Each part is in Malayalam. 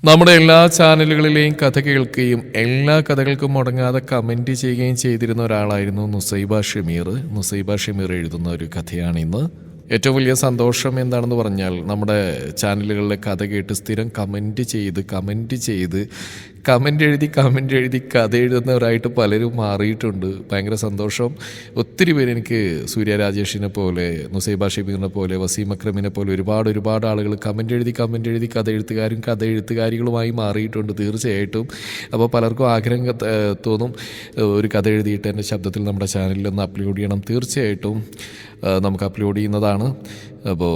നമ്മുടെ എല്ലാ ചാനലുകളിലെയും കഥ കേൾക്കുകയും എല്ലാ കഥകൾക്കും മുടങ്ങാതെ കമൻറ്റ് ചെയ്യുകയും ചെയ്തിരുന്ന ഒരാളായിരുന്നു നുസൈബ ഷമീർ എഴുതുന്ന ഒരു കഥയാണ് ഇന്ന്. ഏറ്റവും വലിയ സന്തോഷം എന്താണെന്ന് പറഞ്ഞാൽ നമ്മുടെ ചാനലുകളിലെ കഥ കേട്ട് സ്ഥിരം കമൻറ്റ് എഴുതി കഥ എഴുതുന്നവരായിട്ട് പലരും മാറിയിട്ടുണ്ട്. ഭയങ്കര സന്തോഷം. ഒത്തിരി പേര് എനിക്ക് സൂര്യ രാജേഷിനെ പോലെ, നുസൈബ ഷമീറിനെ പോലെ, വസീം അക്രമിനെ പോലെ ഒരുപാട് ആളുകൾ കമൻറ്റ് എഴുതി കഥ എഴുത്തുകാരികളുമായി മാറിയിട്ടുണ്ട് തീർച്ചയായിട്ടും. അപ്പോൾ പലർക്കും ആഗ്രഹം തോന്നും ഒരു കഥ എഴുതിയിട്ട് എൻ്റെ ശബ്ദത്തിൽ നമ്മുടെ ചാനലിൽ ഒന്ന് അപ്ലോഡ് ചെയ്യണം. തീർച്ചയായിട്ടും നമുക്ക് അപ്ലോഡ് ചെയ്യുന്നതാണ്. അപ്പോൾ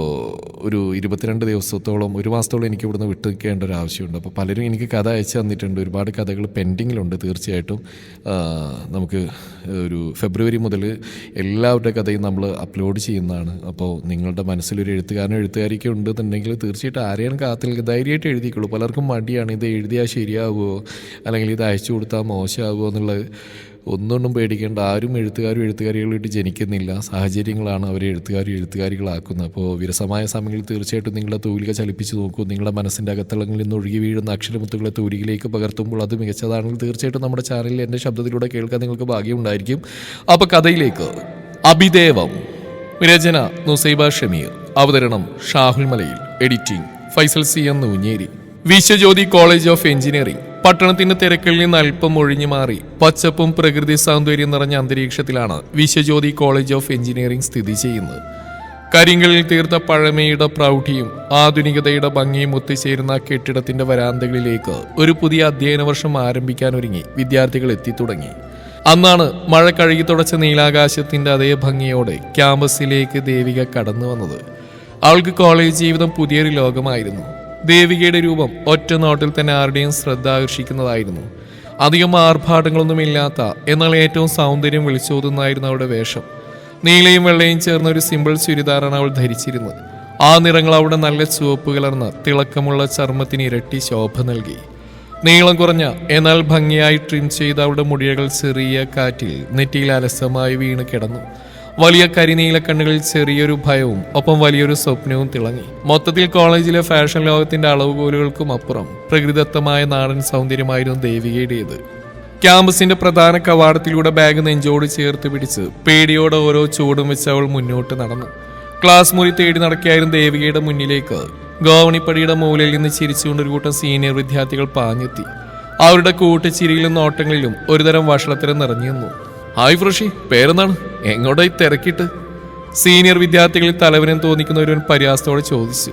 ഒരു 22 ദിവസത്തോളം, ഒരു മാസത്തോളം എനിക്ക് ഇവിടുന്ന് വിട്ടു നിൽക്കേണ്ട ഒരു ആവശ്യമുണ്ട്. അപ്പോൾ പലരും എനിക്ക് കഥ അയച്ചു തന്നിട്ടുണ്ട്. ഒരുപാട് കഥകൾ പെൻഡിങ്ങിലുണ്ട്. തീർച്ചയായിട്ടും നമുക്ക് ഒരു ഫെബ്രുവരി മുതൽ എല്ലാവരുടെ കഥയും നമ്മൾ അപ്ലോഡ് ചെയ്യുന്നതാണ്. അപ്പോൾ നിങ്ങളുടെ മനസ്സിലൊരു എഴുത്തുകാരിയൊക്കെ ഉണ്ടെന്നുണ്ടെങ്കിൽ തീർച്ചയായിട്ടും ആരെയാണ് കാത്തിരിക്കുക, ധൈര്യമായിട്ട് എഴുതിക്കുള്ളൂ. പലർക്കും മടിയാണ്, ഇത് എഴുതിയാൽ ശരിയാവുമോ അല്ലെങ്കിൽ ഇത് അയച്ചു കൊടുത്താൽ മോശമാകുമോ എന്നുള്ളത്. ഒന്നും പേടിക്കേണ്ട. ആരും എഴുത്തുകാരികളായിട്ട് ജനിക്കുന്നില്ല. സാഹചര്യങ്ങളാണ് അവരെ എഴുത്തുകാരികളാക്കുന്നത്. അപ്പോൾ വിരസമായ സമയങ്ങളിൽ തീർച്ചയായിട്ടും നിങ്ങളുടെ തൂലിക ചലിപ്പിച്ച് നോക്കൂ. നിങ്ങളുടെ മനസ്സിൻ്റെ അകത്തളങ്ങളിൽ നിന്ന് ഒഴുകി വീഴുന്ന അക്ഷരമുത്തുകളെ തൂലികയിലേക്ക് പകർത്തുമ്പോൾ അത് മികച്ചതാണെങ്കിൽ തീർച്ചയായിട്ടും നമ്മുടെ ചാനലിൽ എൻ്റെ ശബ്ദത്തിലൂടെ കേൾക്കാൻ നിങ്ങൾക്ക് ഭാഗ്യമുണ്ടായിരിക്കും. അപ്പോൾ കഥയിലേക്ക്. അഭിദേവം. രചന നുസൈബ ഷമീർ. അവതരണം Shahul Malayil. Editing Faisal C M Noonjeri. Viswajyothi College of Engineering. പട്ടണത്തിന്റെ തിരക്കിൽ നിന്ന് അല്പം ഒഴിഞ്ഞു മാറി പച്ചപ്പും പ്രകൃതി സൗന്ദര്യം നിറഞ്ഞ അന്തരീക്ഷത്തിലാണ് വിശ്വജ്യോതി കോളേജ് ഓഫ് എഞ്ചിനീയറിംഗ് സ്ഥിതി ചെയ്യുന്നത്. കരിങ്കലിൽ തീർത്ത പഴമയുടെ പ്രൗഢിയും ആധുനികതയുടെ ഭംഗിയും ഒത്തുചേരുന്ന കെട്ടിടത്തിന്റെ വരാന്തകളിലേക്ക് ഒരു പുതിയ അധ്യയന വർഷം ആരംഭിക്കാനൊരുങ്ങി വിദ്യാർത്ഥികൾ എത്തിത്തുടങ്ങി. അന്നാണ് മഴ കഴുകി തുടച്ച നീലാകാശത്തിന്റെ അതേ ഭംഗിയോടെ ക്യാമ്പസിലേക്ക് ദേവിക കടന്നു വന്നത്. അവൾക്ക് കോളേജ് ജീവിതം പുതിയൊരു ലോകമായിരുന്നു. ദേവികയുടെ രൂപം ഒറ്റ നോട്ടിൽ തന്നെ ആരുടെയും ശ്രദ്ധ ആകർഷിക്കുന്നതായിരുന്നു. അധികം ആർഭാടങ്ങളൊന്നുമില്ലാത്ത എന്നാൽ ഏറ്റവും സൗന്ദര്യം വിളിച്ചോതുന്നായിരുന്നു അവളുടെ വേഷം. നീലയും വെള്ളയും ചേർന്ന ഒരു സിമ്പിൾ ചുരിദാറാണ് അവൾ ധരിച്ചിരുന്നത്. ആ നിറങ്ങൾ അവിടെ നല്ല ചുവപ്പ് കലർന്ന തിളക്കമുള്ള ചർമ്മത്തിന് ഇരട്ടി ശോഭ നൽകി. നീളം കുറഞ്ഞ എന്നാൽ ഭംഗിയായി ട്രിം ചെയ്ത അവളുടെ മുടികൾ ചെറിയ കാറ്റിൽ നെറ്റിയിൽ അലസമായി വീണ് കിടന്നു. വലിയ കരിനീല കണ്ണുകളിൽ ചെറിയൊരു ഭയവും ഒപ്പം വലിയൊരു സ്വപ്നവും തിളങ്ങി. മൊത്തത്തിൽ കോളേജിലെ ഫാഷൻ ലോകത്തിന്റെ അളവുകോലുകൾക്കും അപ്പുറം പ്രകൃതിദത്തമായ നാടൻ സൗന്ദര്യമായിരുന്നു ദേവികയുടേത്. ക്യാമ്പസിന്റെ പ്രധാന കവാടത്തിലൂടെ ബാഗ് നെഞ്ചോട് ചേർത്ത് പിടിച്ച് പേടിയോടെ ഓരോ ചൂടും വെച്ച് അവൾ മുന്നോട്ട് നടന്നു. ക്ലാസ് മുറി തേടി നടക്കിയായിരുന്നു ദേവികയുടെ മുന്നിലേക്ക് ഗോവണിപ്പടിയുടെ മൂലയിൽ നിന്ന് ചിരിച്ചുകൊണ്ട് ഒരു കൂട്ടം സീനിയർ വിദ്യാർത്ഥികൾ പാഞ്ഞെത്തി. അവരുടെ കൂട്ടുചിരിയിലും നോട്ടങ്ങളിലും ഒരുതരം വഷളത്തരം നിറഞ്ഞു നിന്നു. ഹായ് ഫ്രഷി, പേരെന്താണ്? എങ്ങോട്ടായി തിരക്കിട്ട്? സീനിയർ വിദ്യാർത്ഥികളിൽ തലവനം തോന്നിക്കുന്ന ഒരുവൻ പരിഹാസത്തോടെ ചോദിച്ചു.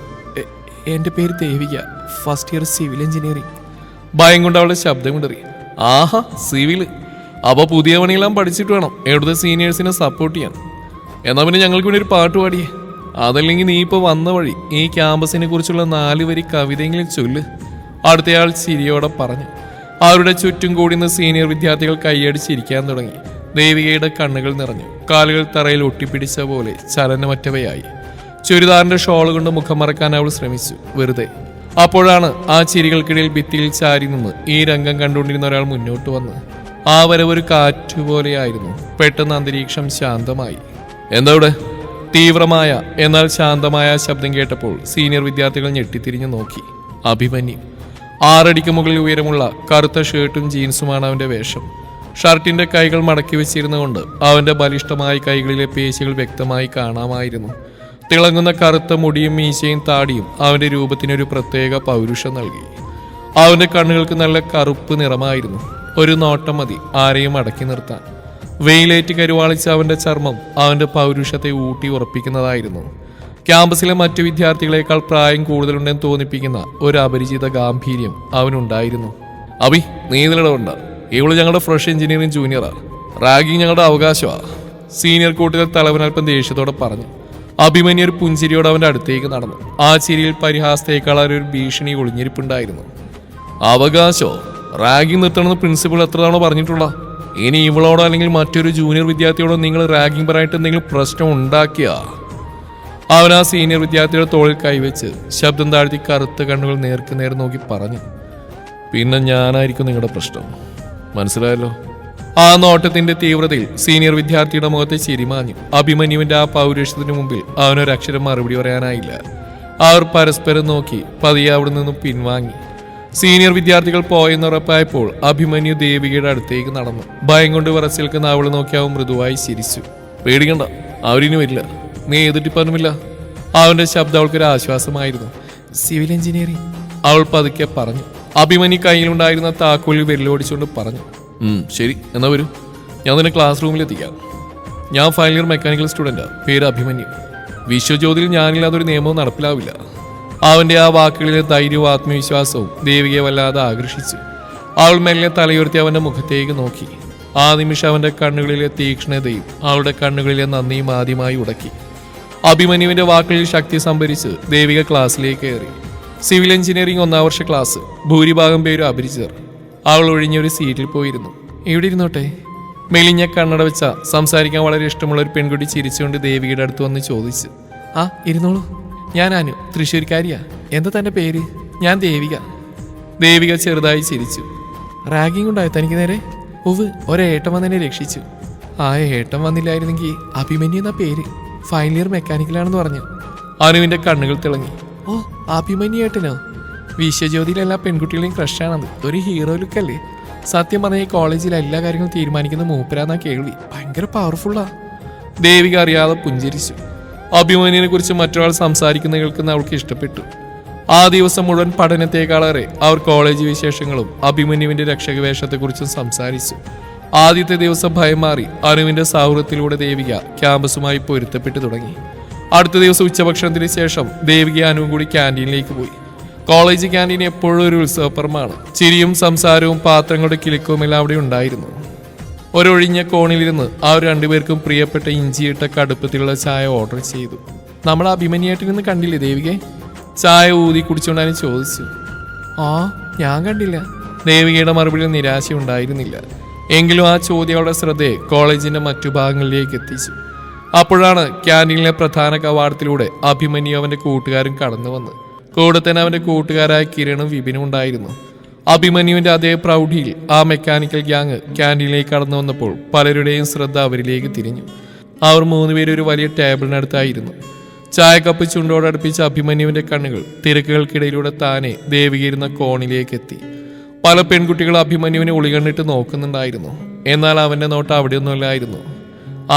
എൻ്റെ പേര് Devika, first year civil engineering. ഭയം കൊണ്ട് അവളുടെ ശബ്ദം കൊണ്ടറി. ആഹാ, സിവിൽ. അപ്പോൾ പുതിയ പണിയെല്ലാം പഠിച്ചിട്ട് വേണം എവിടുത്തെ സീനിയേഴ്സിനെ സപ്പോർട്ട് ചെയ്യാൻ. എന്നാൽ പിന്നെ ഞങ്ങൾക്ക് വേണ്ടി ഒരു പാട്ട് പാടിയേ. അതല്ലെങ്കിൽ നീ ഇപ്പോൾ വന്ന വഴി ഈ ക്യാമ്പസിനെ കുറിച്ചുള്ള 4 വരി കവിതയെങ്കിലും ചൊല്ല്. അടുത്തയാൾ ചിരിയോടെ പറഞ്ഞു. അവരുടെ ചുറ്റും കൂടുന്ന സീനിയർ വിദ്യാർത്ഥികൾ കൈയടിച്ചിരിക്കാൻ തുടങ്ങി. ദേവികയുടെ കണ്ണുകൾ നിറഞ്ഞു. കാലുകൾ തറയിൽ ഒട്ടിപ്പിടിച്ച പോലെ ചലനമറ്റവയായി. ചുരിദാറിന്റെ ഷോൾ കൊണ്ട് മുഖം മറക്കാൻ അവൾ ശ്രമിച്ചു, വെറുതെ. അപ്പോഴാണ് ആ ചിരികൾക്കിടയിൽ ഭിത്തിയിൽ ചാരി നിന്ന് ഈ രംഗം കണ്ടുകൊണ്ടിരുന്ന ഒരാൾ മുന്നോട്ട് വന്ന്. ആ വരവൊരു കാറ്റുപോലെയായിരുന്നു. പെട്ടെന്ന് അന്തരീക്ഷം ശാന്തമായി. എന്താ ഇവിടെ? തീവ്രമായ എന്നാൽ ശാന്തമായ ശബ്ദം കേട്ടപ്പോൾ സീനിയർ വിദ്യാർത്ഥികൾ ഞെട്ടിത്തിരിഞ്ഞു നോക്കി. അഭിമന്യു. 6 അടിക്ക് മുകളിൽ ഉയരമുള്ള കറുത്ത ഷർട്ടും ജീൻസുമാണ് അവന്റെ വേഷം. ഷർട്ടിന്റെ കൈകൾ മടക്കി വെച്ചിരുന്നുകൊണ്ട് അവന്റെ ബലിഷ്ഠമായ കൈകളിലെ പേശികൾ വ്യക്തമായി കാണാമായിരുന്നു. തിളങ്ങുന്ന കറുത്ത മുടിയും മീശയും താടിയും അവന്റെ രൂപത്തിനൊരു പ്രത്യേക പൗരുഷം നൽകി. അവന്റെ കണ്ണുകൾക്ക് നല്ല കറുപ്പ് നിറമായിരുന്നു. ഒരു നോട്ടം മതി ആരെയും അടക്കി നിർത്താൻ. വെയിലേറ്റ് കരുവാളിച്ച അവന്റെ ചർമ്മം അവന്റെ പൗരുഷത്തെ ഊട്ടി ഉറപ്പിക്കുന്നതായിരുന്നു. ക്യാമ്പസിലെ മറ്റു വിദ്യാർത്ഥികളെക്കാൾ പ്രായം കൂടുതലുണ്ടെന്ന് തോന്നിപ്പിക്കുന്ന ഒരു അപരിചിത ഗാംഭീര്യം അവനുണ്ടായിരുന്നു. അഭി, നീ ഇതിലിടവുണ്ട. ഇവള് ഞങ്ങളുടെ ഫ്രഷ് എഞ്ചിനീയറിംഗ് ജൂനിയറാ. റാഗിങ് ഞങ്ങളുടെ അവകാശമാണ്. സീനിയർ കൂട്ടുകാർ തലവനൽപ്പം ദേഷ്യത്തോടെ പറഞ്ഞു. അഭിമന്യു ഒരു പുഞ്ചിരിയോടെ അവന്റെ അടുത്തേക്ക് നടന്നു. ആ ചിരിയിൽ പരിഹാസത്തേക്കാൾ ഒരു ഭീഷണി ഒളിഞ്ഞിരിപ്പുണ്ടായിരുന്നു. അവകാശോ? റാഗിങ് നിർത്തണമെന്ന് പ്രിൻസിപ്പൾ എത്ര തവണ പറഞ്ഞിട്ടുള്ള? ഇനി ഇവളോടോ അല്ലെങ്കിൽ മറ്റൊരു ജൂനിയർ വിദ്യാർത്ഥിയോടോ നിങ്ങൾ റാഗിങ് പറയാനായിട്ട് എന്തെങ്കിലും പ്രശ്നം ഉണ്ടാക്കിയാ? അവൻ ആ സീനിയർ വിദ്യാർത്ഥിയുടെ തോളിൽ കൈവച്ച് ശബ്ദം താഴ്ത്തി കറുത്ത കണ്ണുകൾ നേർക്കുനേർ നോക്കി പറഞ്ഞു. പിന്നെ ഞാനായിരിക്കും നിങ്ങളുടെ പ്രശ്നം, മനസ്സിലായല്ലോ? ആ നോട്ടത്തിന്റെ തീവ്രതയിൽ സീനിയർ വിദ്യാർത്ഥിയുടെ മുഖത്തെ ചിരിമാഞ്ഞു. അഭിമന്യുവിന്റെ ആ പൗരുഷത്തിന് മുമ്പിൽ അവനൊരക്ഷരം മറുപടി പറയാനായില്ല. അവർ പരസ്പരം നോക്കി പതിയെ അവിടെ നിന്നും പിൻവാങ്ങി. സീനിയർ വിദ്യാർത്ഥികൾ പോയെന്നുറപ്പായപ്പോൾ അഭിമന്യു ദേവികയുടെ അടുത്തേക്ക് നടന്നു. ഭയം കൊണ്ട് വിറച്ചിൽക്കുന്ന അവൾ നോക്കി അവൻ മൃദുവായി ചിരിച്ചു. പേടിക്കണ്ട, അവരിനി വരില്ല. നീ ഏത് ഡിപ്പാർട്ട്മെന്റില്ല? അവന്റെ ശബ്ദം അവൾക്കൊരു ആശ്വാസമായിരുന്നു. സിവിൽ എഞ്ചിനീയറിംഗ്, അവൾ പതുക്കെ പറഞ്ഞു. അഭിമന്യു കയ്യിലുണ്ടായിരുന്ന താക്കോലിൽ വിരലോടിച്ചുകൊണ്ട് പറഞ്ഞു. ശരി, എന്നാ വരൂ, ഞാൻ നിന്നെ ക്ലാസ് റൂമിലെത്തിക്കാം. ഞാൻ ഫൈനൽ ഇയർ മെക്കാനിക്കൽ സ്റ്റുഡൻറ്റാ, പേര് അഭിമന്യു. വിശ്വജ്യോതിയിൽ ഞാനില്ലാതൊരു നിയമവും നടപ്പിലാവില്ല. അവന്റെ ആ വാക്കുകളിലെ ധൈര്യവും ആത്മവിശ്വാസവും ദേവികയെ വല്ലാതെ ആകർഷിച്ചു. അവൾ മെല്ലെ തലയുയർത്തി അവന്റെ മുഖത്തേക്ക് നോക്കി. ആ നിമിഷം അവന്റെ കണ്ണുകളിലെ തീക്ഷ്ണതയും അവളുടെ കണ്ണുകളിലെ നന്ദിയും ആദ്യമായി ഉടക്കി. അഭിമന്യുവിന്റെ വാക്കുകളിൽ ശക്തി സംഭരിച്ച് ദേവിക ക്ലാസ്സിലേക്ക് കയറി. സിവിൽ എഞ്ചിനീയറിംഗ് 1ാം വർഷ ക്ലാസ്. ഭൂരിഭാഗം പേരും അപരിചിതർ. അവൾ ഒഴിഞ്ഞൊരു സീറ്റിൽ പോയിരുന്നു. എവിടെ ഇരുന്നോട്ടെ? മെലിഞ്ഞ കണ്ണട വെച്ച സംസാരിക്കാൻ വളരെ ഇഷ്ടമുള്ള ഒരു പെൺകുട്ടി ചിരിച്ചുകൊണ്ട് ദേവികയുടെ അടുത്ത് വന്ന് ചോദിച്ചു. ആ, ഇരുന്നോളൂ. ഞാൻ അനു, തൃശ്ശൂർക്കാരിയാ. എന്താ തന്റെ പേര്? ഞാൻ ദേവിക. ദേവിക ചെറുതായി ചിരിച്ചു. റാഗിങ് ഉണ്ടായോ തനിക്ക് നേരെ? ഉവ്, ഒരേട്ടൻ വന്നെന്നെ രക്ഷിച്ചു. ആ ഏട്ടൻ വന്നില്ലായിരുന്നെങ്കിൽ അഭിമന്യു എന്ന പേര്. ഫൈനൽ ഇയർ മെക്കാനിക്കലാണെന്ന് പറഞ്ഞു. അനുവിന്റെ കണ്ണുകൾ തിളങ്ങി. ഓ, അഭിമന്യു ഏട്ടനോ? വിശ്വജ്യോതിയിലെ എല്ലാ പെൺകുട്ടികളെയും ക്രഷാണത്. ഒരു ഹീറോ ലുക്കല്ലേ? സത്യം പറഞ്ഞ ഈ കോളേജിലെ എല്ലാ കാര്യങ്ങളും തീരുമാനിക്കുന്ന മൂപ്പരാന്നാ കേൾവി. ഭയങ്കര പവർഫുള്ളാ. ദേവിക അറിയാതെ പുഞ്ചിരിച്ചു. അഭിമന്യുവിനെ കുറിച്ച് മറ്റൊരാൾ സംസാരിക്കുന്ന കേൾക്കുന്ന അവൾക്ക് ഇഷ്ടപ്പെട്ടു. ആ ദിവസം മുഴുവൻ പഠനത്തെക്കാളേറെ അവർ കോളേജ് വിശേഷങ്ങളും അഭിമന്യുവിന്റെ രക്ഷകവേഷത്തെക്കുറിച്ചും സംസാരിച്ചു. ആദ്യത്തെ ദിവസം ഭയം മാറി അനുവിന്റെ സൗഹൃദത്തിലൂടെ ദേവിക ക്യാമ്പസുമായി പൊരുത്തപ്പെട്ടു തുടങ്ങി. അടുത്ത ദിവസം ഉച്ചഭക്ഷണത്തിന് ശേഷം ദേവിക അനുവും കൂടി ക്യാൻറ്റീനിലേക്ക് പോയി. കോളേജ് ക്യാൻറ്റീൻ എപ്പോഴും ഒരു ഉത്സവപ്പുറമാണ്. ചിരിയും സംസാരവും പാത്രങ്ങളുടെ കിലുക്കവും എല്ലാം അവിടെ ഉണ്ടായിരുന്നു. ഒരൊഴിഞ്ഞ കോണിലിരുന്ന് അവർ രണ്ടുപേർക്കും പ്രിയപ്പെട്ട ഇഞ്ചിയിട്ട കടുപ്പത്തിലുള്ള ചായ ഓർഡർ ചെയ്തു. നമ്മൾ അഭിമന്യായിട്ട് നിന്ന് കണ്ടില്ലേ ദേവികെ? ചായ ഊതി കുടിച്ചുകൊണ്ടാണ് ചോദിച്ചു. ആ, ഞാൻ കണ്ടില്ല. ദേവികയുടെ മറുപടിയിൽ നിരാശ ഉണ്ടായിരുന്നില്ല. എങ്കിലും ആ ചോദ്യം അവളുടെ ശ്രദ്ധയെ കോളേജിന്റെ മറ്റു ഭാഗങ്ങളിലേക്ക് എത്തിച്ചു. അപ്പോഴാണ് ക്യാൻറ്റീനിലെ പ്രധാന കവാടത്തിലൂടെ അഭിമന്യു അവന്റെ കൂട്ടുകാരും കടന്നു വന്ന്. കൂടെ തന്നെ അവന്റെ കൂട്ടുകാരായ കിരണും വിപിനും ഉണ്ടായിരുന്നു. അഭിമന്യുവിന്റെ അതേ പ്രൗഢിയിൽ ആ മെക്കാനിക്കൽ ഗ്യാങ് ക്യാൻറ്റീനിലേക്ക് കടന്നു വന്നപ്പോൾ പലരുടെയും ശ്രദ്ധ അവരിലേക്ക് തിരിഞ്ഞു. അവർ 3 പേരും ഒരു വലിയ ടേബിളിനടുത്തായിരുന്നു. ചായക്കപ്പ് ചുണ്ടോടടുപ്പിച്ച അഭിമന്യുവിന്റെ കണ്ണുകൾ തിരക്കുകൾക്കിടയിലൂടെ താനെ ദേവികയിരുന്ന കോണിലേക്ക് എത്തി. പല പെൺകുട്ടികൾ അഭിമന്യുവിനെ ഉളികണ്ണിട്ട് നോക്കുന്നുണ്ടായിരുന്നു. എന്നാൽ അവന്റെ നോട്ടം അവിടെയൊന്നുമല്ലായിരുന്നു.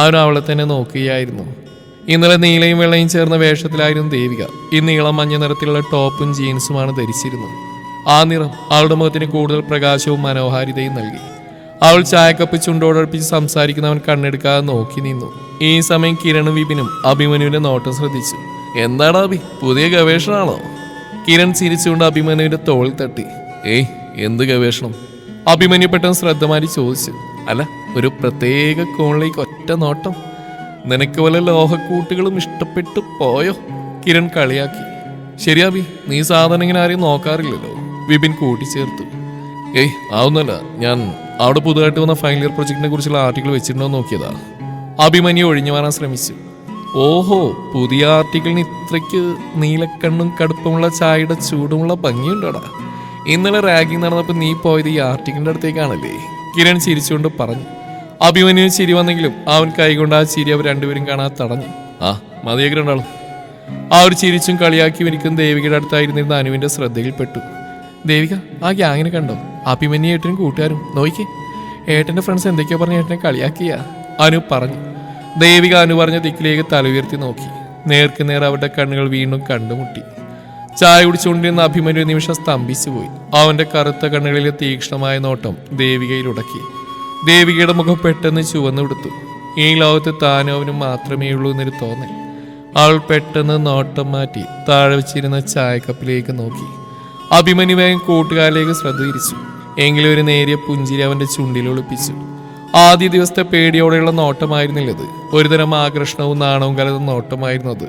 അവൻ അവളെ തന്നെ നോക്കുകയായിരുന്നു. ഇന്നലെ നീലയും വെള്ളയും ചേർന്ന വേഷത്തിലായിരുന്നു ദേവിക. ഇന്ന് ഇളം മഞ്ഞ നിറത്തിലുള്ള ടോപ്പും ജീൻസുമാണ് ധരിച്ചിരുന്നത്. ആ നിറം അവളുടെ മുഖത്തിന് കൂടുതൽ പ്രകാശവും മനോഹാരിതയും നൽകി. അവൾ ചായക്കപ്പ് ചുണ്ടോടടുപ്പിച്ച് സംസാരിക്കുന്നവൻ കണ്ണെടുക്കാതെ നോക്കി നിന്നു. ഈ സമയം കിരണും വിപിനും അഭിമന്യുവിന്റെ നോട്ടം ശ്രദ്ധിച്ചു. എന്താടാ അഭി, പുതിയ ഗവേഷണമാണോ? കിരൺ ചിരിച്ചുകൊണ്ട് അഭിമന്യുവിന്റെ തോളിൽ തട്ടി. ഏയ്, എന്ത് ഗവേഷണം? അഭിമന്യു പെട്ടെന്ന് ശ്രദ്ധ മാറ്റി ചോദിച്ചു. അല്ല, ഒരു പ്രത്യേക കോണിലേക്ക് ഒറ്റ നോട്ടം. നിനക്ക് വല്ല ലോഹക്കൂട്ടുകളും ഇഷ്ടപ്പെട്ടു പോയോ? കിരൺ കളിയാക്കി. ശരിയാബി, നീ സാധാരണ ഇങ്ങനെ ആരെയും നോക്കാറില്ലല്ലോ, വിപിൻ കൂട്ടിച്ചേർത്തു. ഏയ്, ആവുന്നല്ല, ഞാൻ അവിടെ പുതുതായിട്ട് വന്ന ഫൈനൽ ഇയർ പ്രൊജക്ടിനെ കുറിച്ചുള്ള ആർട്ടിക്കിൾ വെച്ചിട്ടുണ്ടോ നോക്കിയതാ. അഭിമന്യു ഒഴിഞ്ഞു മാറാൻ ശ്രമിച്ചു. ഓഹോ, പുതിയ ആർട്ടിക്കിളിന് ഇത്രയ്ക്ക് നീലക്കണ്ണും കടുപ്പമുള്ള ചായയുടെ ചൂടുമുള്ള ഭംഗിയുണ്ടോടാ. ഇന്നലെ റാഗിങ് നടന്നപ്പോൾ നീ പോയത് ഈ ആർട്ടിക്കിളിന്റെ അടുത്തേക്കാണല്ലേ? കിരൺ ചിരിച്ചുകൊണ്ട് പറഞ്ഞു. അഭിമന്യു ചിരി വന്നെങ്കിലും അവൻ കൈകൊണ്ട് ആ ചിരി അവർ രണ്ടുപേരും കാണാതെ തടഞ്ഞു. ആ, മതിയേക്കണ്ടാളും. ആ ഒരു ചിരിച്ചും കളിയാക്കി എനിക്കും ദേവികയുടെ അടുത്തായിരുന്നിരുന്ന അനുവിന്റെ ശ്രദ്ധയിൽപ്പെട്ടു. ദേവിക, ആ ഗ്യാങ്ങിനെ കണ്ടോ? അഭിമന്യു ഏട്ടനും കൂട്ടുകാരും. നോയിക്കേ, ഏട്ടന്റെ ഫ്രണ്ട്സ് എന്തൊക്കെയോ പറഞ്ഞ ഏട്ടനെ കളിയാക്കിയ അനു പറഞ്ഞു. ദേവിക അനു പറഞ്ഞ ദിക്കിലേക്ക് തല ഉയർത്തി നോക്കി. നേർക്കുനേർ അവരുടെ കണ്ണുകൾ വീണ്ടും കണ്ടുമുട്ടി. ചായ കുടിച്ചുകൊണ്ടിരുന്ന അഭിമന്യു നിമിഷം സ്തംഭിച്ചു പോയി. അവന്റെ കറുത്ത കണ്ണുകളിലെ തീക്ഷ്ണമായ നോട്ടം ദേവികയിൽ ഉടക്കി. ദേവികയുടെ മുഖം പെട്ടെന്ന് ചുവന്നുകൊടുത്തു. ഈ ലോകത്ത് താനും അവനും മാത്രമേ ഉള്ളൂ എന്നൊരു തോന്നൽ. അവൾ പെട്ടെന്ന് നോട്ടം മാറ്റി താഴെ വെച്ചിരുന്ന ചായക്കപ്പിലേക്ക് നോക്കി. അഭിമന്യു വേഗം കൂട്ടുകാരിലേക്ക് ശ്രദ്ധ തിരിച്ചു. എങ്കിലും ഒരു നേരിയ പുഞ്ചിരി അവന്റെ ചുണ്ടിൽ ഒളിപ്പിച്ചു. ആദ്യ ദിവസത്തെ പേടിയോടെയുള്ള നോട്ടമായിരുന്നില്ലത്. ഒരുതരം ആകർഷണവും നാണവും കലർന്ന നോട്ടമായിരുന്നു അത്.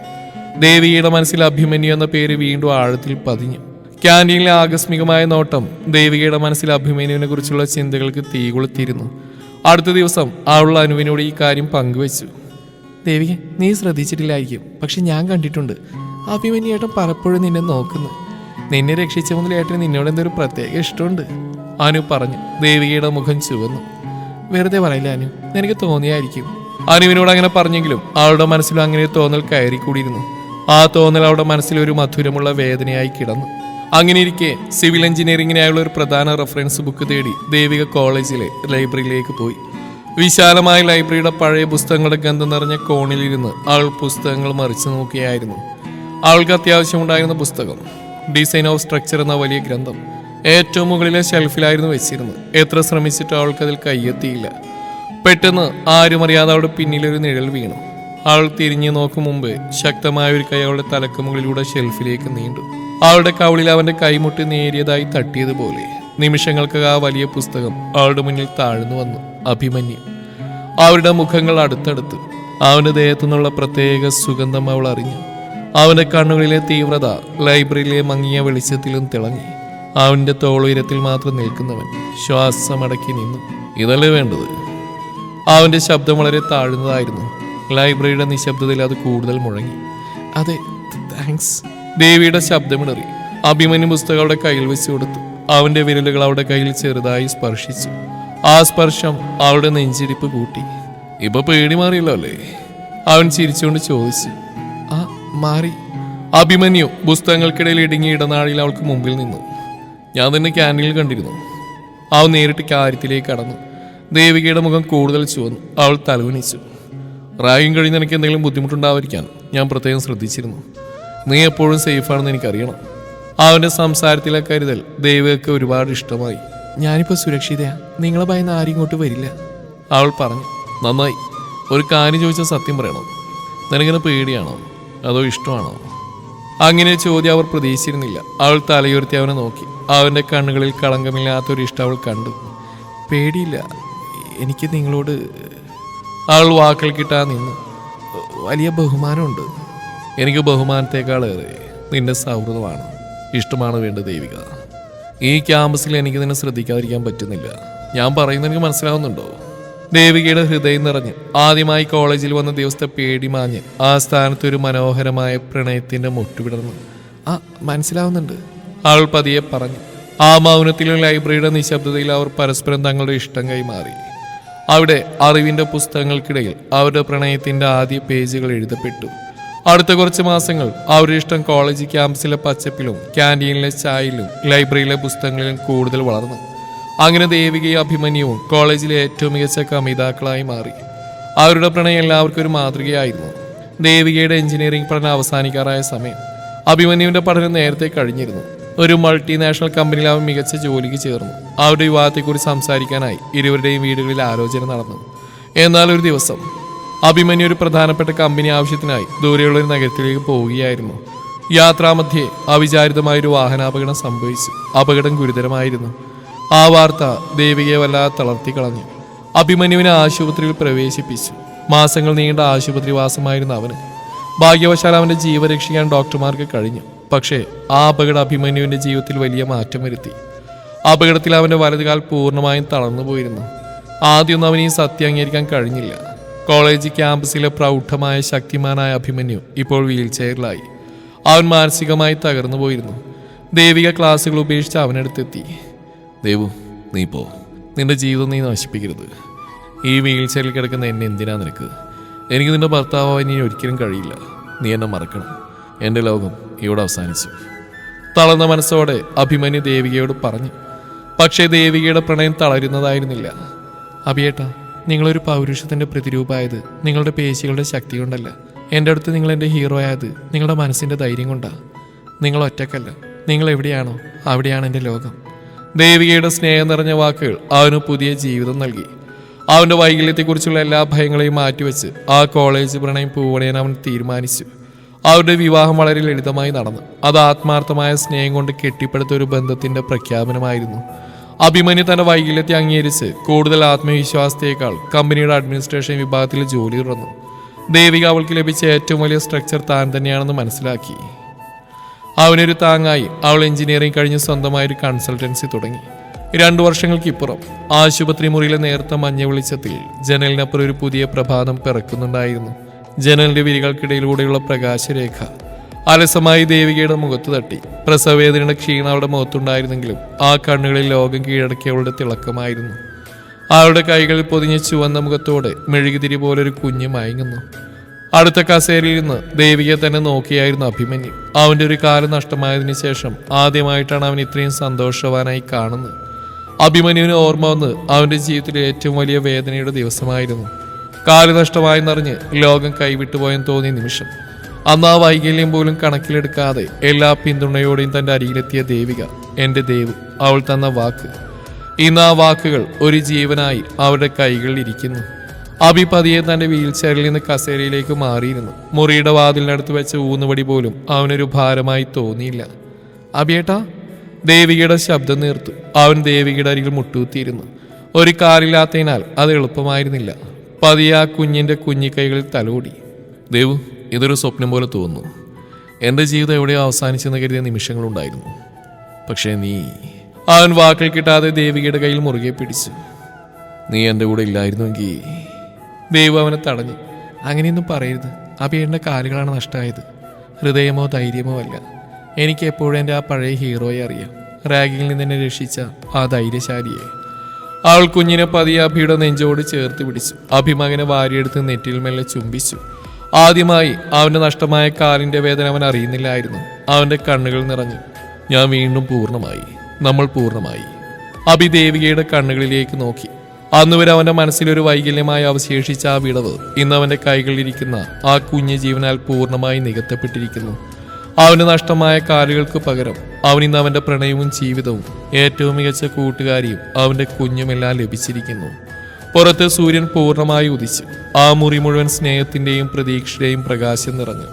ദേവിയുടെ മനസ്സിൽ അഭിമന്യു എന്ന പേര് വീണ്ടും ആഴത്തിൽ പതിഞ്ഞു. ക്യാൻറ്റീനിലെ ആകസ്മികമായ നോട്ടം ദേവികയുടെ മനസ്സിൽ അഭിമന്യുവിനെ കുറിച്ചുള്ള ചിന്തകൾക്ക് തീ കൊളുത്തിയിരുന്നു. അടുത്ത ദിവസം അവൾ അനുവിനോട് ഈ കാര്യം പങ്കുവെച്ചു. ദേവിക, നീ ശ്രദ്ധിച്ചിട്ടില്ലായിരിക്കും, പക്ഷെ ഞാൻ കണ്ടിട്ടുണ്ട്. അഭിമന്യു ഏട്ടൻ പലപ്പോഴും നിന്നെ നോക്കുന്നു. നിന്നെ രക്ഷിച്ച മുതൽ ഏട്ടന് നിന്നോട് എന്തൊരു പ്രത്യേക ഇഷ്ടമുണ്ട്, അനു പറഞ്ഞു. ദേവികയുടെ മുഖം ചുവന്നു. വെറുതെ പറയില്ല അനു, നിനക്ക് തോന്നിയായിരിക്കും. അനുവിനോട് അങ്ങനെ പറഞ്ഞെങ്കിലും അവളുടെ മനസ്സിലും അങ്ങനെ തോന്നൽ കയറിക്കൂടിയിരുന്നു. ആ തോന്നൽ അവളുടെ മനസ്സിൽ ഒരു മധുരമുള്ള വേദനയായി കിടന്നു. അങ്ങനെ ഇരിക്കെ സിവിൽ എഞ്ചിനീയറിംഗിനായുള്ള ഒരു പ്രധാന റെഫറൻസ് ബുക്ക് തേടി ദേവിക കോളേജിലെ ലൈബ്രറിയിലേക്ക് പോയി. വിശാലമായ ലൈബ്രറിയുടെ പഴയ പുസ്തകങ്ങളുടെ ഗന്ധം നിറഞ്ഞ കോണിലിരുന്ന് അവൾ പുസ്തകങ്ങൾ മറിച്ചു നോക്കിയായിരുന്നു. അവൾക്ക് അത്യാവശ്യമുണ്ടായിരുന്ന പുസ്തകം ഡിസൈൻ ഓഫ് സ്ട്രക്ചർ എന്ന വലിയ ഗ്രന്ഥം ഏറ്റവും മുകളിലെ ഷെൽഫിലായിരുന്നു വെച്ചിരുന്നത്. എത്ര ശ്രമിച്ചിട്ടും അവൾക്കതിൽ കയ്യെത്തിയില്ല. പെട്ടെന്ന് ആരും അറിയാതെ അവളുടെ പിന്നിലൊരു നിഴൽ വീണു. അവൾ തിരിഞ്ഞു നോക്കും മുമ്പ് ശക്തമായ ഒരു കൈ അവളുടെ തലക്ക് മുകളിലൂടെ ഷെൽഫിലേക്ക് നീണ്ടു. അവളുടെ കവിളിൽ അവന്റെ കൈമുട്ടി നേരിയതായി തട്ടിയതുപോലെ നിമിഷങ്ങൾക്ക് ആ വലിയ പുസ്തകം അവളുടെ മുന്നിൽ താഴ്ന്നു വന്നു. അഭിമന്യു. അവരുടെ മുഖങ്ങൾ അടുത്തടുത്ത്. അവന്റെ ദേഹത്തുനിന്നുള്ള പ്രത്യേക സുഗന്ധം അവൾ അറിഞ്ഞു. അവന്റെ കണ്ണുകളിലെ തീവ്രത ലൈബ്രറിയിലെ മങ്ങിയ വെളിച്ചത്തിലും തിളങ്ങി. അവന്റെ തോളുയരത്തിൽ മാത്രം നിൽക്കുന്നവൻ ശ്വാസമടക്കി നിന്നു. ഇതല്ലേ വേണ്ടത്? അവന്റെ ശബ്ദം വളരെ താഴ്ന്നതായിരുന്നു. ലൈബ്രറിയുടെ നിശബ്ദതയിൽ അത് കൂടുതൽ മുഴങ്ങി. അതെ, താങ്ക്സ്. ദേവിയുടെ ശബ്ദമിടറി. അഭിമന്യു പുസ്തകം അവളുടെ കയ്യിൽ വെച്ച് കൊടുത്തു. അവന്റെ വിരലുകൾ അവളുടെ കയ്യിൽ ചെറുതായി സ്പർശിച്ചു. ആ സ്പർശം അവളുടെ നെഞ്ചിടിപ്പ് കൂട്ടി. ഇപ്പൊ പേടി മാറിയല്ലോ അല്ലേ? അവൻ ചിരിച്ചുകൊണ്ട് ചോദിച്ചു. ആ, മാറി. അഭിമന്യു പുസ്തകങ്ങൾക്കിടയിൽ ഇടുങ്ങിയ ഇടനാഴിയിൽ അവൾക്ക് മുമ്പിൽ നിന്നു. ഞാൻ തന്നെ ക്യാൻറ്റീനിൽ കണ്ടിരുന്നു. അവൻ നേരിട്ട് കാര്യത്തിലേക്ക് കടന്നു. ദേവികയുടെ മുഖം കൂടുതൽ ചുവന്നു. അവൾ തലകുനിച്ചു. റാഗിങ് കഴിഞ്ഞ് എനിക്ക് എന്തെങ്കിലും ബുദ്ധിമുട്ടുണ്ടാവാതിരിക്കാൻ ഞാൻ പ്രത്യേകം ശ്രദ്ധിച്ചിരുന്നു. നീ എപ്പോഴും സേഫാണെന്ന് എനിക്കറിയണം. അവന്റെ സംസാരത്തിലെ കരുതൽ ദേവികൾക്ക് ഒരുപാട് ഇഷ്ടമായി. ഞാനിപ്പോൾ സുരക്ഷിതയാ. നിങ്ങളെ ഭയന്ന് ആരും ഇങ്ങോട്ട് വരില്ല, അവൾ പറഞ്ഞു. നന്നായി. ഒരു കാര്യം ചോദിച്ചാൽ സത്യം പറയണം. നിനക്കിനെ പേടിയാണോ അതോ ഇഷ്ടമാണോ? അങ്ങനെ ചോദ്യം അവർ പ്രതീക്ഷിച്ചിരുന്നില്ല. അവൾ തലയുയർത്തി അവനെ നോക്കി. അവന്റെ കണ്ണുകളിൽ കളങ്കമില്ലാത്തൊരു ഇഷ്ടം അവൾ കണ്ടു. പേടിയില്ല, എനിക്ക് നിങ്ങളോട്. അവൾ വാക്കുകൾ കിട്ടാൻ നിന്നു. വലിയ ബഹുമാനമുണ്ട്. എനിക്ക് ബഹുമാനത്തെക്കാളേറെ നിന്റെ സൗഹൃദമാണ്, ഇഷ്ടമാണ് വേണ്ടത് ദേവിക. ഈ ക്യാമ്പസിൽ എനിക്ക് നിന്നെ ശ്രദ്ധിക്കാതിരിക്കാൻ പറ്റുന്നില്ല. ഞാൻ പറയുന്നത് എനിക്ക് മനസ്സിലാവുന്നുണ്ടോ? ദേവികയുടെ ഹൃദയം നിറഞ്ഞ് ആദ്യമായി കോളേജിൽ വന്ന ദിവസത്തെ പേടി മാഞ്ഞ് ആ സ്ഥാനത്ത് ഒരു മനോഹരമായ പ്രണയത്തിന്റെ മുട്ടുവിടർന്നു. ആ, മനസ്സിലാവുന്നുണ്ട്, അവൾ പതിയെ പറഞ്ഞു. ആ മൗനത്തിലും ലൈബ്രറിയുടെ നിശബ്ദതയിൽ അവർ പരസ്പരം തങ്ങളുടെ ഇഷ്ടം കൈമാറി. അവിടെ അറിവിന്റെ പുസ്തകങ്ങൾക്കിടയിൽ അവരുടെ പ്രണയത്തിന്റെ ആദ്യ പേജുകൾ എഴുതപ്പെട്ടു. അടുത്ത കുറച്ച് മാസങ്ങൾ അവരുടെ ഇഷ്ടം കോളേജ് ക്യാമ്പസിലെ പച്ചപ്പിലും ക്യാൻറ്റീനിലെ ചായയിലും ലൈബ്രറിയിലെ പുസ്തകങ്ങളിലും കൂടുതൽ വളർന്നു. അങ്ങനെ ദേവികയും അഭിമന്യുവും കോളേജിലെ ഏറ്റവും മികച്ച കമിതാക്കളായി മാറി. അവരുടെ പ്രണയം എല്ലാവർക്കും ഒരു മാതൃകയായിരുന്നു. ദേവികയുടെ എഞ്ചിനീയറിംഗ് പഠനം അവസാനിക്കാറായ സമയം. അഭിമന്യുവിന്റെ പഠനം നേരത്തെ കഴിഞ്ഞിരുന്നു. ഒരു മൾട്ടിനാഷണൽ കമ്പനിയിൽ അവൻ മികച്ച ജോലിക്ക് ചേർന്നു. അവരുടെ വിവാഹത്തെക്കുറിച്ച് സംസാരിക്കാനായി ഇരുവരുടെയും വീടുകളിൽ ആലോചന നടന്നു. എന്നാൽ ഒരു ദിവസം അഭിമന്യു ഒരു പ്രധാനപ്പെട്ട കമ്പനി ആവശ്യത്തിനായി ദൂരെയുള്ള ഒരു നഗരത്തിലേക്ക് പോവുകയായിരുന്നു. യാത്രാമധ്യേ അവിചാരിതമായൊരു വാഹനാപകടം സംഭവിച്ചു. അപകടം ഗുരുതരമായിരുന്നു. ആ വാർത്ത ദേവികയെ വല്ലാതെ തളർത്തി കളഞ്ഞു. അഭിമന്യുവിനെ ആശുപത്രിയിൽ പ്രവേശിപ്പിച്ചു. മാസങ്ങൾ നീണ്ട ആശുപത്രിവാസമായിരുന്നു അവന്. ഭാഗ്യവശാൽ അവന്റെ ജീവൻ രക്ഷിക്കാൻ ഡോക്ടർമാർക്ക് കഴിഞ്ഞു. പക്ഷേ ആ അപകടം അഭിമന്യുവിന്റെ ജീവിതത്തിൽ വലിയ മാറ്റം വരുത്തി. അപകടത്തിൽ അവന്റെ വലതുകാൽ പൂർണ്ണമായും തളർന്നു പോയിരുന്നു. ആദ്യമൊന്നും അവന് ഈ സത്യം അംഗീകരിക്കാൻ കഴിഞ്ഞില്ല. കോളേജ് ക്യാമ്പസിലെ പ്രൗഢമായ ശക്തിമാനായ അഭിമന്യു ഇപ്പോൾ വീൽ ചെയറിലായി. അവൻ മാനസികമായി തകർന്നു പോയിരുന്നു. ദേവിക ക്ലാസ്സുകൾ ഉപേക്ഷിച്ച് അവനടുത്തെത്തി. ദേവു, നീ പോ. നിന്റെ ജീവിതം നീ നശിപ്പിക്കരുത്. ഈ വീൽ ചെയറിൽ കിടക്കുന്ന എന്നെ എന്തിനാ നിനക്ക്? എനിക്ക് നിന്റെ ഭർത്താവാൻ ഇനി ഒരിക്കലും കഴിയില്ല. നീ എന്നെ മറക്കണം. എൻ്റെ ലോകം ഇവിടെ അവസാനിച്ചു. തളർന്ന മനസ്സോടെ അഭിമന്യു ദേവികയോട് പറഞ്ഞു. പക്ഷേ ദേവികയുടെ പ്രണയം തളരുന്നതായിരുന്നില്ല. അഭിയേട്ടാ, നിങ്ങളൊരു പൗരുഷത്തിന്റെ പ്രതിരൂപമായത് നിങ്ങളുടെ പേശികളുടെ ശക്തി കൊണ്ടല്ല. എൻ്റെ അടുത്ത് നിങ്ങൾ എൻ്റെ ഹീറോ ആയത് നിങ്ങളുടെ മനസ്സിൻ്റെ ധൈര്യം കൊണ്ടാണ്. നിങ്ങൾ ഒറ്റക്കല്ല. നിങ്ങൾ എവിടെയാണോ അവിടെയാണ് എൻ്റെ ലോകം. ദേവികയുടെ സ്നേഹം നിറഞ്ഞ വാക്കുകൾ അവന് പുതിയ ജീവിതം നൽകി. അവൻ്റെ വൈകല്യത്തെക്കുറിച്ചുള്ള എല്ലാ ഭയങ്ങളെയും മാറ്റിവെച്ച് ആ കോളേജ് പ്രണയം പൂവണയാൻ അവൻ തീരുമാനിച്ചു. അവരുടെ വിവാഹം വളരെ ലളിതമായി നടന്നു. അത് ആത്മാർത്ഥമായ സ്നേഹം കൊണ്ട് കെട്ടിപ്പടുത്ത ഒരു ബന്ധത്തിന്റെ പ്രഖ്യാപനമായിരുന്നു. അഭിമന്യു തന്റെ വൈകല്യത്തെ അംഗീകരിച്ച് കൂടുതൽ ആത്മവിശ്വാസത്തേക്കാൾ കമ്പനിയുടെ അഡ്മിനിസ്ട്രേഷൻ വിഭാഗത്തിൽ ജോലി തുടർന്നു. ദേവിക അവൾക്ക് ലഭിച്ച ഏറ്റവും വലിയ സ്ട്രക്ചർ താൻ തന്നെയാണെന്ന് മനസ്സിലാക്കി. അവനൊരു താങ്ങായി അവൾ എഞ്ചിനീയറിംഗ് കഴിഞ്ഞ് സ്വന്തമായൊരു കൺസൾട്ടൻസി തുടങ്ങി. 2 വർഷങ്ങൾക്കിപ്പുറം ആശുപത്രി മുറിയിലെ നേർത്ത മഞ്ഞ വെളിച്ചത്തിൽ ജനലിനപ്പുറം ഒരു പുതിയ പ്രഭാതം പിറക്കുന്നുണ്ടായിരുന്നു. ജനലിന്റെ വിരികൾക്കിടയിലൂടെയുള്ള പ്രകാശരേഖ അലസമായി ദേവികയുടെ മുഖത്ത് തട്ടി. പ്രസവവേദനയുടെ ക്ഷീണം അവളുടെ മുഖത്തുണ്ടായിരുന്നെങ്കിലും ആ കണ്ണുകളിൽ ലോകം കീഴടക്കിയവളുടെ തിളക്കമായിരുന്നു. അവളുടെ കൈകളിൽ പൊതിഞ്ഞ ചുവന്ന മുഖത്തോടെ മെഴുകുതിരി പോലൊരു കുഞ്ഞ് മയങ്ങുന്നു. അടുത്ത കസേരയിൽ നിന്ന് ദേവികയെ തന്നെ നോക്കിയായിരുന്നു അഭിമന്യു. അവന്റെ ഒരു കാല് നഷ്ടമായതിനു ശേഷം ആദ്യമായിട്ടാണ് അവൻ ഇത്രയും സന്തോഷവാനായി കാണുന്നത്. അഭിമന്യുവിന് ഓർമ്മ വന്ന് അവന്റെ ജീവിതത്തിലെ ഏറ്റവും വലിയ വേദനയുടെ ദിവസമായിരുന്നു. കാല് നഷ്ടമായെന്നറിഞ്ഞ് ലോകം കൈവിട്ടുപോയെന്ന് തോന്നിയ നിമിഷം. അന്ന് ആ വൈകല്യം പോലും കണക്കിലെടുക്കാതെ എല്ലാ പിന്തുണയോടെയും തന്റെ അരികിലെത്തിയ ദേവിക, എന്റെ ദേവ്, അവൾ തന്ന വാക്ക്. ഇന്ന് ആ വാക്കുകൾ ഒരു ജീവനായി അവരുടെ കൈകളിൽ ഇരിക്കുന്നു. അഭി പതിയെ തന്റെ വീൽ ചെയറിൽ നിന്ന് കസേരയിലേക്ക് മാറിയിരുന്നു. മുറിയുടെ വാതിലിനടുത്ത് വെച്ച ഊന്നുവടി പോലും അവനൊരു ഭാരമായി തോന്നിയില്ല. അഭിയേട്ടാ, ദേവികയുടെ ശബ്ദം നീർത്തു. അവൻ ദേവികയുടെ അരികിൽ മുട്ടുകുത്തിയിരുന്നു. ഒരു കാലില്ലാത്തതിനാൽ അത് എളുപ്പമായിരുന്നില്ല. പതിയെ ആ കുഞ്ഞിന്റെ കുഞ്ഞിക്കൈകളിൽ തലോടി. ദേവു, ഇതൊരു സ്വപ്നം പോലെ തോന്നുന്നു. എൻ്റെ ജീവിതം എവിടെയോ അവസാനിച്ചെന്ന് കരുതിയ നിമിഷങ്ങളുണ്ടായിരുന്നു. പക്ഷേ നീ... അവൻ വാക്കിൽ കിട്ടാതെ ദേവികയുടെ കയ്യിൽ മുറുകെ പിടിച്ചു. നീ എൻ്റെ കൂടെ ഇല്ലായിരുന്നുവെങ്കിൽ... ദേവു അവനെ തടഞ്ഞു. അങ്ങനെയൊന്നും പറയരുത്. അഭിയുടെ കാലുകളാണ് നഷ്ടമായത്. ഹൃദയമോ ധൈര്യമോ അല്ല. എനിക്ക് എപ്പോഴും എൻ്റെ ആ പഴയ ഹീറോയെ അറിയാം. റാഗിങ്ങിൽ നിന്ന് എന്നെ രക്ഷിച്ച ആ ധൈര്യശാലിയെ. അവൾ കുഞ്ഞിനെ പതിയെ അഭിയുടെ നെഞ്ചോട് ചേർത്ത് പിടിച്ചു. അഭിമകനെ വാരിയെടുത്ത് നെറ്റിൽ മെല്ലെ ചുംബിച്ചു. ആദ്യമായി അവന്റെ നഷ്ടമായ കാലിന്റെ വേദന അവൻ അറിയുന്നില്ലായിരുന്നു. അവന്റെ കണ്ണുകൾ നിറഞ്ഞു. ഞാൻ വീണ്ടും പൂർണ്ണമായി. നമ്മൾ പൂർണ്ണമായി. അഭി ദേവികയുടെ കണ്ണുകളിലേക്ക് നോക്കി. അന്നുവരെ അവന്റെ മനസ്സിലൊരു വൈകല്യമായി അവശേഷിച്ച ആ വിടവ് ഇന്ന് അവന്റെ കൈകളിലിരിക്കുന്ന ആ കുഞ്ഞു ജീവനാൽ പൂർണ്ണമായി നികത്തപ്പെട്ടിരിക്കുന്നു. അവന് നഷ്ടമായ കാലുകൾക്ക് പകരം അവൻ ഇന്ന് അവന്റെ പ്രണയവും ജീവിതവും ഏറ്റവും മികച്ച കൂട്ടുകാരിയും അവന്റെ കുഞ്ഞുമെല്ലാം ലഭിച്ചിരിക്കുന്നു. പുറത്ത് സൂര്യൻ പൂർണ്ണമായി ഉദിച്ചു. ആ മുറി മുഴുവൻ സ്നേഹത്തിന്റെയും പ്രതീക്ഷയുടെയും പ്രകാശം നിറഞ്ഞു.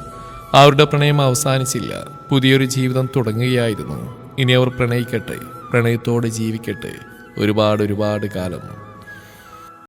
അവരുടെ പ്രണയം അവസാനിച്ചില്ല. പുതിയൊരു ജീവിതം തുടങ്ങുകയായിരുന്നു. ഇനി അവർ പ്രണയിക്കട്ടെ, പ്രണയത്തോടെ ജീവിക്കട്ടെ ഒരുപാട് കാലം.